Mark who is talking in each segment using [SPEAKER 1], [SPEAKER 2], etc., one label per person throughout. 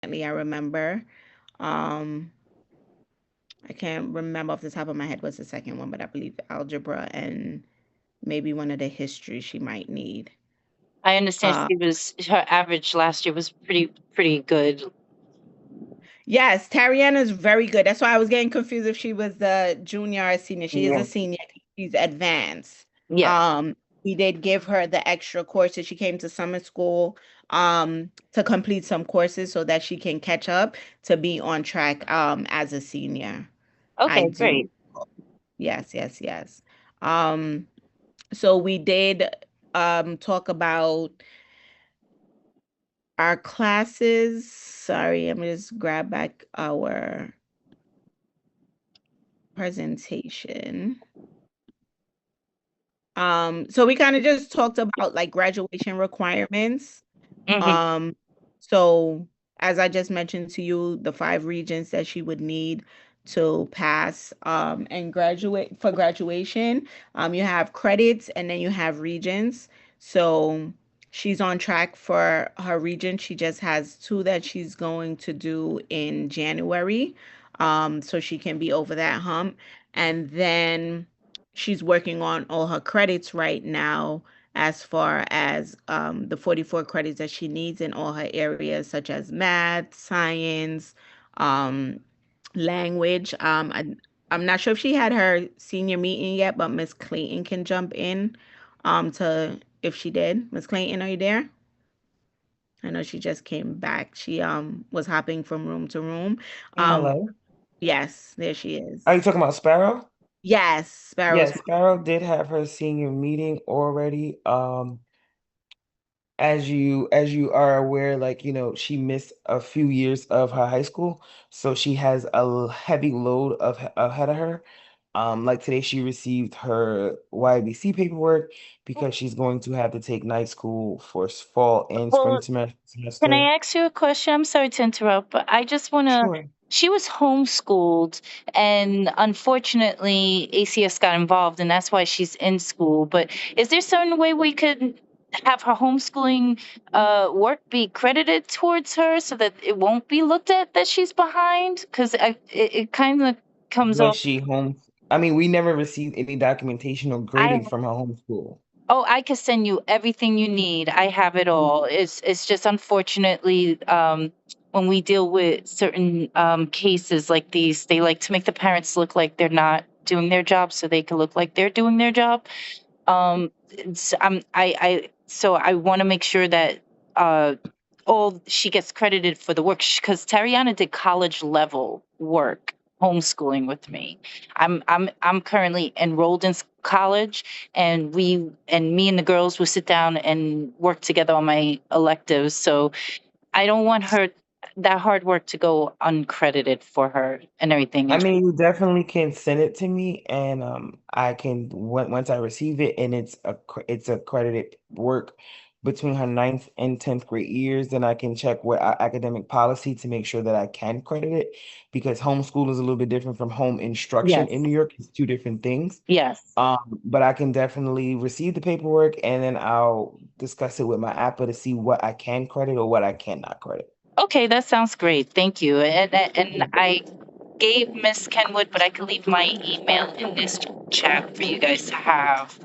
[SPEAKER 1] I remember. Um, I can't remember off the top of my head what's the second one, but I believe algebra and maybe one of the history she might need.
[SPEAKER 2] I understand
[SPEAKER 1] Uh,
[SPEAKER 2] her average last year was pretty good.
[SPEAKER 1] yes, Tariana is very good. That's why I was getting confused if she was the junior or senior. She is
[SPEAKER 2] Yeah.
[SPEAKER 1] a senior. She's advanced.
[SPEAKER 2] Yes.
[SPEAKER 1] Um, we did give her the extra courses. She came to summer school to complete some courses so that she can catch up to be on track as a senior. I
[SPEAKER 2] Okay,
[SPEAKER 1] do.
[SPEAKER 2] great.
[SPEAKER 1] Yes, yes, yes. Um, so we did talk about our classes. Sorry, I'm gonna just grab back our presentation. So we kind of just talked about like graduation requirements.
[SPEAKER 2] Hmm.
[SPEAKER 1] Um, so as I just mentioned to you, the five regions that she would need to pass and graduate for graduation. You have credits and then you have regions. So she's on track for her region. She just has two that she's going to do in January. So she can be over that hump. And then she's working on all her credits right now as far as the 44 credits that she needs in all her areas, such as math, science, um, language. I'm not sure if she had her senior meeting yet, but Miss Clayton can jump in to if she did. Miss Clayton, are you there? I know she just came back. She was hopping from room to room. Um,
[SPEAKER 3] Hello.
[SPEAKER 1] yes, there she
[SPEAKER 3] Are you
[SPEAKER 1] is.
[SPEAKER 3] talking about Sparrow?
[SPEAKER 1] Yes, Sparrow's
[SPEAKER 3] Yes, Sparrow did have her senior meeting already. As you are aware, like, she missed a few years of her high school, so she has a heavy load ahead of her. Like today she received her YBC paperwork because she's going to have to take night school for fall and spring
[SPEAKER 2] Well, can
[SPEAKER 3] semester.
[SPEAKER 2] I ask you a question? I'm sorry to interrupt, but I just want to.
[SPEAKER 3] Sure.
[SPEAKER 2] She was homeschooled, and unfortunately, ACS got involved, and that's why she's in school. But is there some way we could have her homeschooling work be credited towards her so that it won't be looked at that she's behind? Because it kind of comes
[SPEAKER 3] Was
[SPEAKER 2] off.
[SPEAKER 3] she home? I mean, we never received any documentation or
[SPEAKER 2] I
[SPEAKER 3] grading from her homeschool.
[SPEAKER 2] Oh, I could send you everything you need. I have it all. It's just unfortunately, when we deal with certain cases like these, they like to make the parents look like they're not doing their job, so they can look like they're doing their job. So I want to make sure that uh, all she gets credited for the work because Tariana did college level work homeschooling with me. I'm currently enrolled in college, and me and the girls will sit down and work together on my electives. So I don't want her that hard work to go uncredited for her and everything.
[SPEAKER 3] I
[SPEAKER 2] And
[SPEAKER 3] mean, you definitely can send it to me, and I can once I receive it, and it's accredited work between her ninth and 10th grade years, then I can check what academic policy to make sure that I can credit it, because homeschool is a little bit different from home instruction in
[SPEAKER 2] yes,
[SPEAKER 3] New York. It's two different things.
[SPEAKER 2] yes.
[SPEAKER 3] But I can definitely receive the paperwork, and then I'll discuss it with my APA to see what I can credit or what I cannot credit.
[SPEAKER 2] Okay, that sounds great. Thank you. And I gave Miss Kenwood, but I can leave my email in this chat for you guys to have.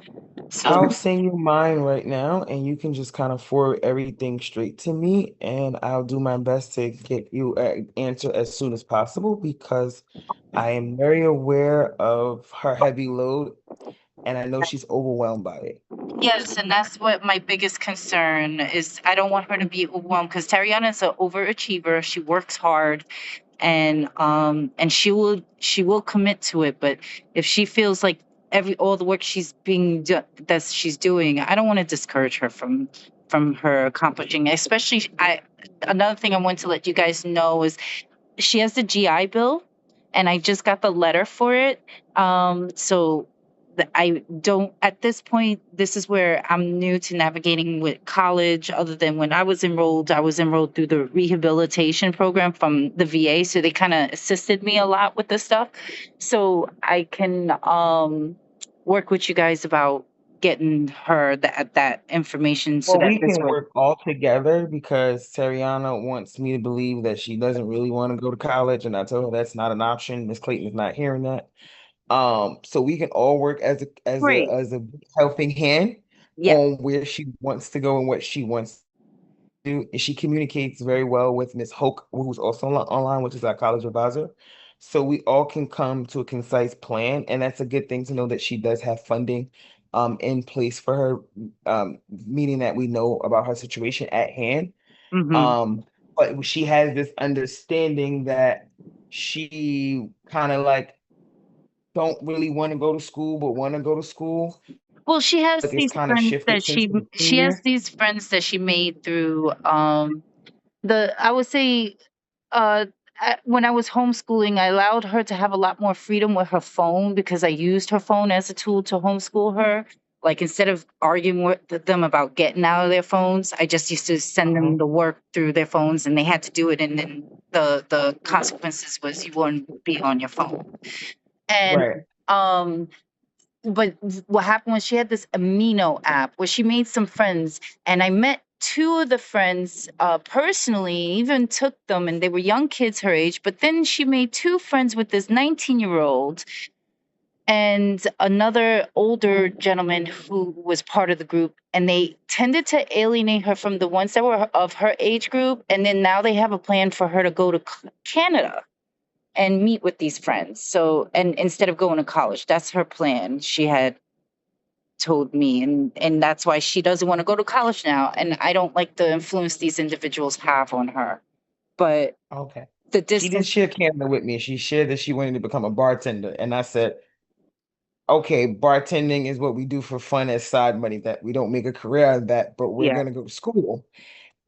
[SPEAKER 2] So
[SPEAKER 3] I'll send you mine right now, and you can just kind of forward everything straight to me, and I'll do my best to get you an answer as soon as possible because I am very aware of her heavy load, and I know she's overwhelmed by it.
[SPEAKER 2] yes, and that's what my biggest concern is. I don't want her to be overwhelmed because Tariana is an overachiever. She works hard, and she will commit to it. But if she feels like every all the work that she's doing, I don't want to discourage her from her accomplishing. Especially, I another thing I want to let you guys know is she has the GI Bill, and I just got the letter for it. So I don't at this point. This is where I'm new to navigating with college. Other than when I was enrolled through the rehabilitation program from the VA, so they kind of assisted me a lot with this stuff. So I can work with you guys about getting her that information so
[SPEAKER 3] Well,
[SPEAKER 2] that
[SPEAKER 3] we
[SPEAKER 2] this
[SPEAKER 3] can
[SPEAKER 2] way.
[SPEAKER 3] work all together because Seriana wants me to believe that she doesn't really want to go to college, and I told her that's not an option. Miss Clayton is not hearing that. So we can all work as
[SPEAKER 2] Great.
[SPEAKER 3] a helping hand
[SPEAKER 2] Yeah.
[SPEAKER 3] on where she wants to go and what she wants to do. And she communicates very well with Miss Hoke, who's also online, which is our college advisor. So we all can come to a concise plan, and that's a good thing to know that she does have funding in place for her, meaning that we know about her situation at hand.
[SPEAKER 2] Hmm.
[SPEAKER 3] Um, but she has this understanding that she kind of like don't really want to go to school, but want to go to school.
[SPEAKER 2] Well, she has
[SPEAKER 3] Like it's
[SPEAKER 2] these
[SPEAKER 3] kind of
[SPEAKER 2] friends
[SPEAKER 3] shifted
[SPEAKER 2] that
[SPEAKER 3] since the
[SPEAKER 2] she has
[SPEAKER 3] senior.
[SPEAKER 2] these friends that she made through the I would say uh when I was homeschooling, I allowed her to have a lot more freedom with her phone because I used her phone as a tool to homeschool her. Like instead of arguing with them about getting out of their phones, I just used to send them
[SPEAKER 3] Uh-huh.
[SPEAKER 2] the work through their phones and they had to do it, and then the consequences was you wouldn't be on your phone. And
[SPEAKER 3] Right.
[SPEAKER 2] um but what happened was she had this amino app where she made some friends, and I met two of the friends personally, even took them, and they were young kids her age. But then she made two friends with this 19-year-old and another older gentleman who was part of the group, and they tended to alienate her from the ones that were of her age group. And then now they have a plan for her to go to Canada and meet with these friends. So, and instead of going to college, that's her plan. She had told me, and that's why she doesn't want to go to college now, and I don't like the influence these individuals have on her. But
[SPEAKER 3] Okay.
[SPEAKER 2] the
[SPEAKER 3] She did
[SPEAKER 2] distance.
[SPEAKER 3] share Canada with me. She shared that she wanted to become a bartender. And I said, okay, bartending is what we do for fun as side money, that we don't make a career out of that, but we're
[SPEAKER 2] Yeah.
[SPEAKER 3] gonna go to school.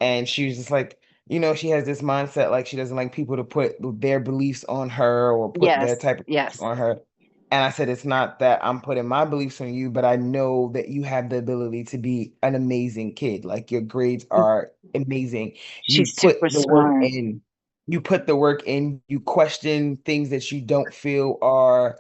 [SPEAKER 3] And she was just like, she has this mindset like she doesn't like people to put their beliefs on her or put their
[SPEAKER 2] Yes.
[SPEAKER 3] type of beliefs
[SPEAKER 2] Yes.
[SPEAKER 3] on her. And I said, it's not that I'm putting my beliefs on you, but I know that you have the ability to be an amazing kid. Like your grades are amazing. You
[SPEAKER 2] She's
[SPEAKER 3] put
[SPEAKER 2] super
[SPEAKER 3] the work
[SPEAKER 2] smart.
[SPEAKER 3] in. You put the work in. You question things that you don't feel are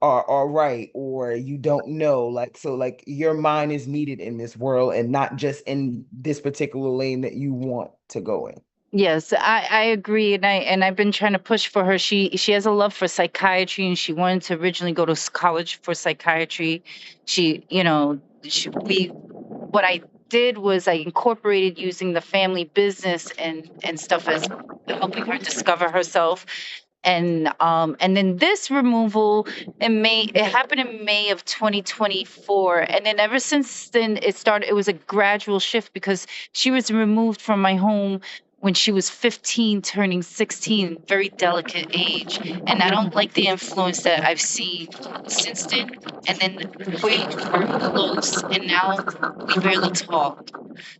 [SPEAKER 3] right or you don't know. Like so, like your mind is needed in this world and not just in this particular lane that you want to go in.
[SPEAKER 2] Yes, I agree, and I've been trying to push for her. She has a love for psychiatry, and she wanted to originally go to college for psychiatry. She, we what I did was I incorporated using the family business and stuff as helping her discover herself. And then this removal in May, it happened in May of 2024. And then ever since then it was a gradual shift because she was removed from my home when she was 15 turning 16, very delicate age. And I don't like the influence that I've seen since then. And then we were close, and now we barely talk.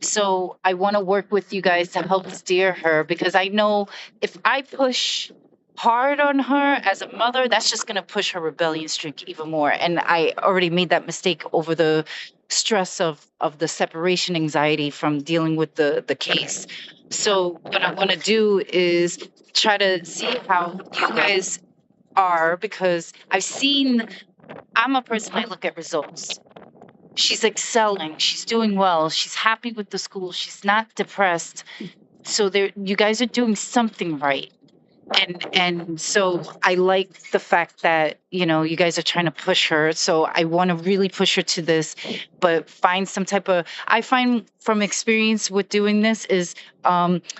[SPEAKER 2] So I want to work with you guys to help steer her because I know if I push hard on her as a mother, that's just going to push her rebellion streak even more. And I already made that mistake over the stress of the separation anxiety from dealing with the case. So what I want to do is try to see how you guys are, because I'm a person, I look at results. She's excelling, she's doing well, she's happy with the school, she's not depressed. So there, you guys are doing something right. And so I like the fact that you guys are trying to push her. So I want to really push her to this, but find some type of. I find from experience with doing this is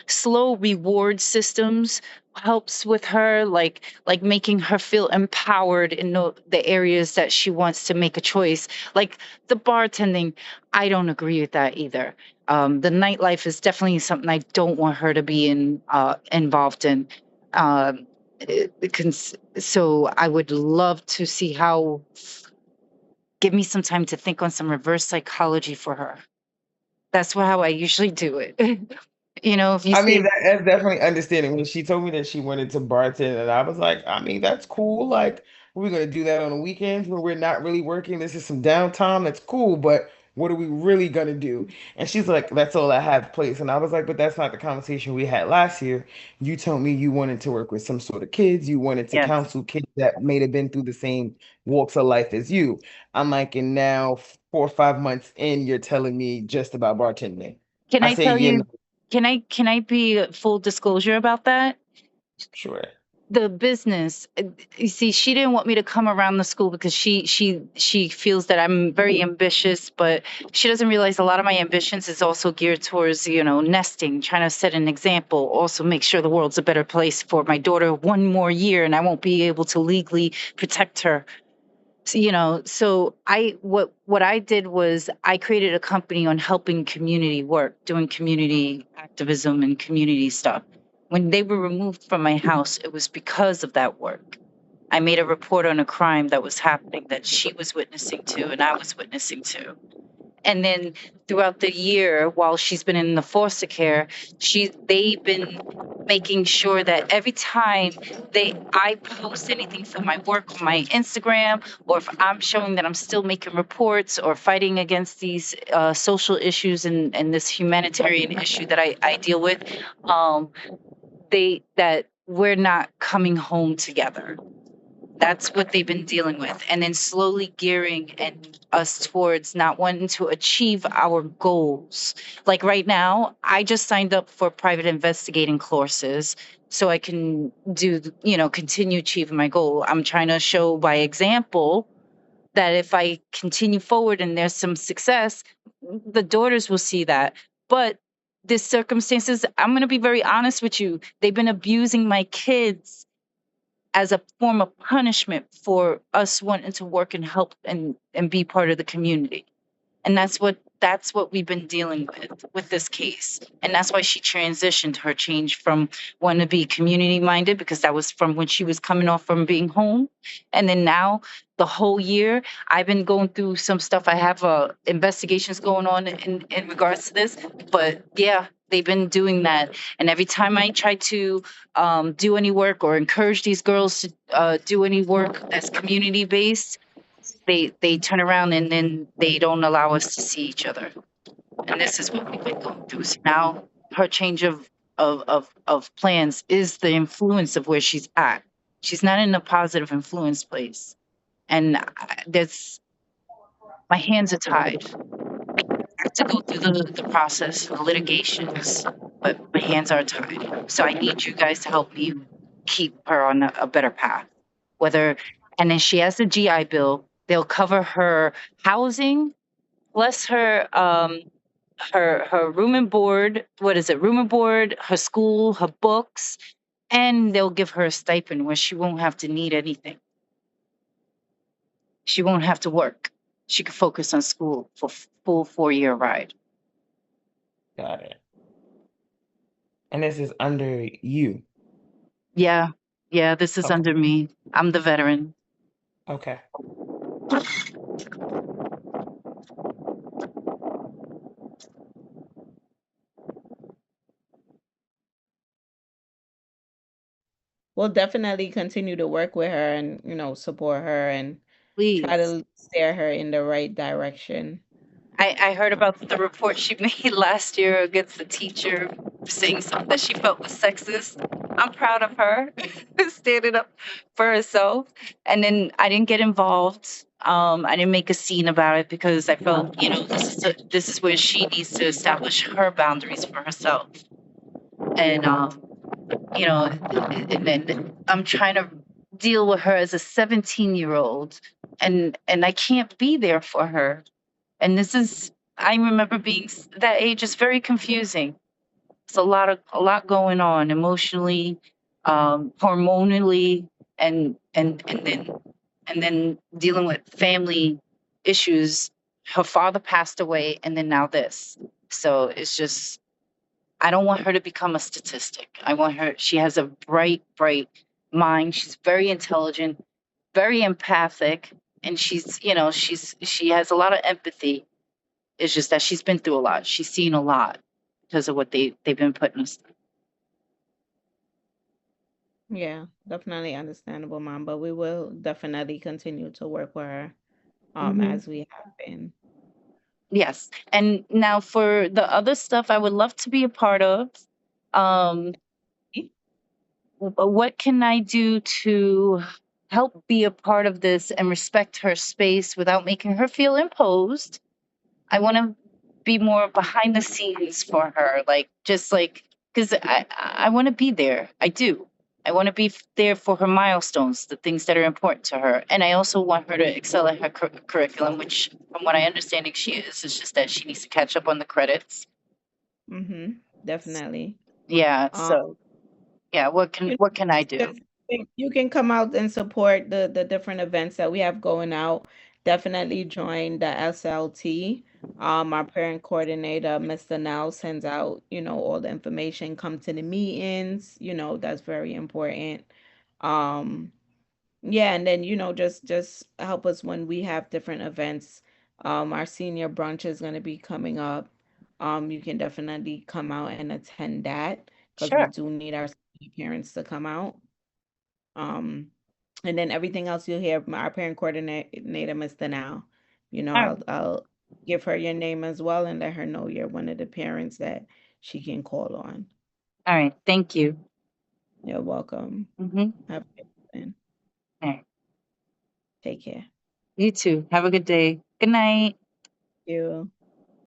[SPEAKER 2] slow reward systems helps with her, like making her feel empowered in the areas that she wants to make a choice, like the bartending. I don't agree with that either. The nightlife is definitely something I don't want her to be involved in. So I would love to see how. Give me some time to think on some reverse psychology for her. That's how I usually do it. If you
[SPEAKER 3] I
[SPEAKER 2] see
[SPEAKER 3] mean,
[SPEAKER 2] it.
[SPEAKER 3] that's definitely understanding. When she told me that she wanted to bartend, and I was like, I mean, that's cool. Like, we're gonna do that on the weekends where we're not really working. This is some downtime. That's cool, but What are we really gonna do? And she's like, that's all I have, place. And I was like, but that's not the conversation we had last year. You told me you wanted to work with some sort of kids. You wanted to
[SPEAKER 2] Yes.
[SPEAKER 3] counsel kids that may have been through the same walks of life as you. I'm like, and now 4 or 5 months in, you're telling me just about bartending.
[SPEAKER 2] Can
[SPEAKER 3] I
[SPEAKER 2] I
[SPEAKER 3] say,
[SPEAKER 2] tell
[SPEAKER 3] you know,
[SPEAKER 2] you, can I be full disclosure about that?
[SPEAKER 3] sure.
[SPEAKER 2] The business, you see, she didn't want me to come around the school because she feels that I'm very ambitious, but she doesn't realize a lot of my ambitions is also geared towards, nesting, trying to set an example, also make sure the world's a better place for my daughter one more year and I won't be able to legally protect her. So what I did was I created a company on helping community work, doing community activism and community stuff. When they were removed from my house, it was because of that work. I made a report on a crime that was happening that she was witnessing to and I was witnessing to. And then throughout the year, while she's been in the foster care, they've been making sure that every time I post anything from my work on my Instagram, or if I'm showing that I'm still making reports or fighting against these social issues and this humanitarian issue that I deal with, um, that we're not coming home together. That's what they've been dealing with. And then slowly gearing and us towards not wanting to achieve our goals. Like right now, I just signed up for private investigating courses so I can continue achieving my goal. I'm trying to show by example that if I continue forward and there's some success, the daughters will see that. But the circumstances, I'm going to be very honest with you, they've been abusing my kids as a form of punishment for us wanting to work and help and be part of the community. And that's what we've been dealing with this case. And that's why she transitioned her change from wanting to be community minded, because that was from when she was coming off from being home. And then now the whole year I've been going through some stuff. I have investigations going on in regards to this. But yeah, they've been doing that. And every time I try to do any work or encourage these girls to do any work that's community based, they turn around and then they don't allow us to see each other. And this is what we've been going through. So now her change of plans is the influence of where she's at. She's not in a positive influence place. And there's my hands are tied. I have to go through the process, the litigations, but my hands are tied. So I need you guys to help me keep her on a better path. Whether and then she has the GI Bill, they'll cover her housing plus her room and board. What is it? Room and board, her school, her books, and they'll give her a stipend where she won't have to need anything. She won't have to work. She could focus on school for full 4 year ride.
[SPEAKER 3] Got it. And this is under you.
[SPEAKER 2] Yeah. Yeah, this is
[SPEAKER 3] Okay.
[SPEAKER 2] under me. I'm the veteran.
[SPEAKER 3] Okay.
[SPEAKER 1] We'll definitely continue to work with her and, support her and try
[SPEAKER 2] Please.
[SPEAKER 1] to steer her in the right direction.
[SPEAKER 2] I heard about the report she made last year against the teacher saying something that she felt was sexist. I'm proud of her standing up for herself. And then I didn't get involved. I didn't make a scene about it because I felt, this is where she needs to establish her boundaries for herself. And and then I'm trying to deal with her as a 17-year-old, and I can't be there for her. And I remember being that age is very confusing. It's a lot going on emotionally, hormonally, and then dealing with family issues. Her father passed away, and then now this. So it's just I don't want her to become a statistic. I want her. She has a bright, bright mind. She's very intelligent, very empathic, and she has a lot of empathy. It's just that she's been through a lot. She's seen a lot because of what they've been putting us through.
[SPEAKER 1] Yeah, definitely understandable, mom, but we will definitely continue to work with her
[SPEAKER 2] Hmm.
[SPEAKER 1] as we have been.
[SPEAKER 2] Yes. And now for the other stuff I would love to be a part of, um, what can I do to help be a part of this and respect her space without making her feel imposed? I want to be more behind the scenes for her, like just like because I want to be there. I do. I want to be there for her milestones, the things that are important to her, and I also want her to excel at her curriculum, which, from what I understanding, she is. It's just that she needs to catch up on the credits.
[SPEAKER 1] Mm-hmm. Definitely.
[SPEAKER 2] Yeah.
[SPEAKER 1] Um,
[SPEAKER 2] So yeah,
[SPEAKER 1] you
[SPEAKER 2] what can I do?
[SPEAKER 1] just you can come out and support the different events that we have going out. Definitely join the SLT. Our parent coordinator, Mr. Now, sends out, all the information. Come to the meetings, that's very important. Um, yeah, and then, just help us when we have different events. Our senior brunch is going to be coming up. You can definitely come out and attend that because we
[SPEAKER 2] Sure.
[SPEAKER 1] do need our senior parents to come out. Um, and then everything else you'll hear from our parent coordinator, Mr. Now.
[SPEAKER 2] All right.
[SPEAKER 1] I'll give her your name as well and let her know you're one of the parents that she can call on.
[SPEAKER 2] All right. Thank you.
[SPEAKER 1] You're welcome.
[SPEAKER 2] Mm-hmm.
[SPEAKER 1] Have a good one.
[SPEAKER 2] All right.
[SPEAKER 1] Take care.
[SPEAKER 2] You too. Have a good day. Good night.
[SPEAKER 1] You.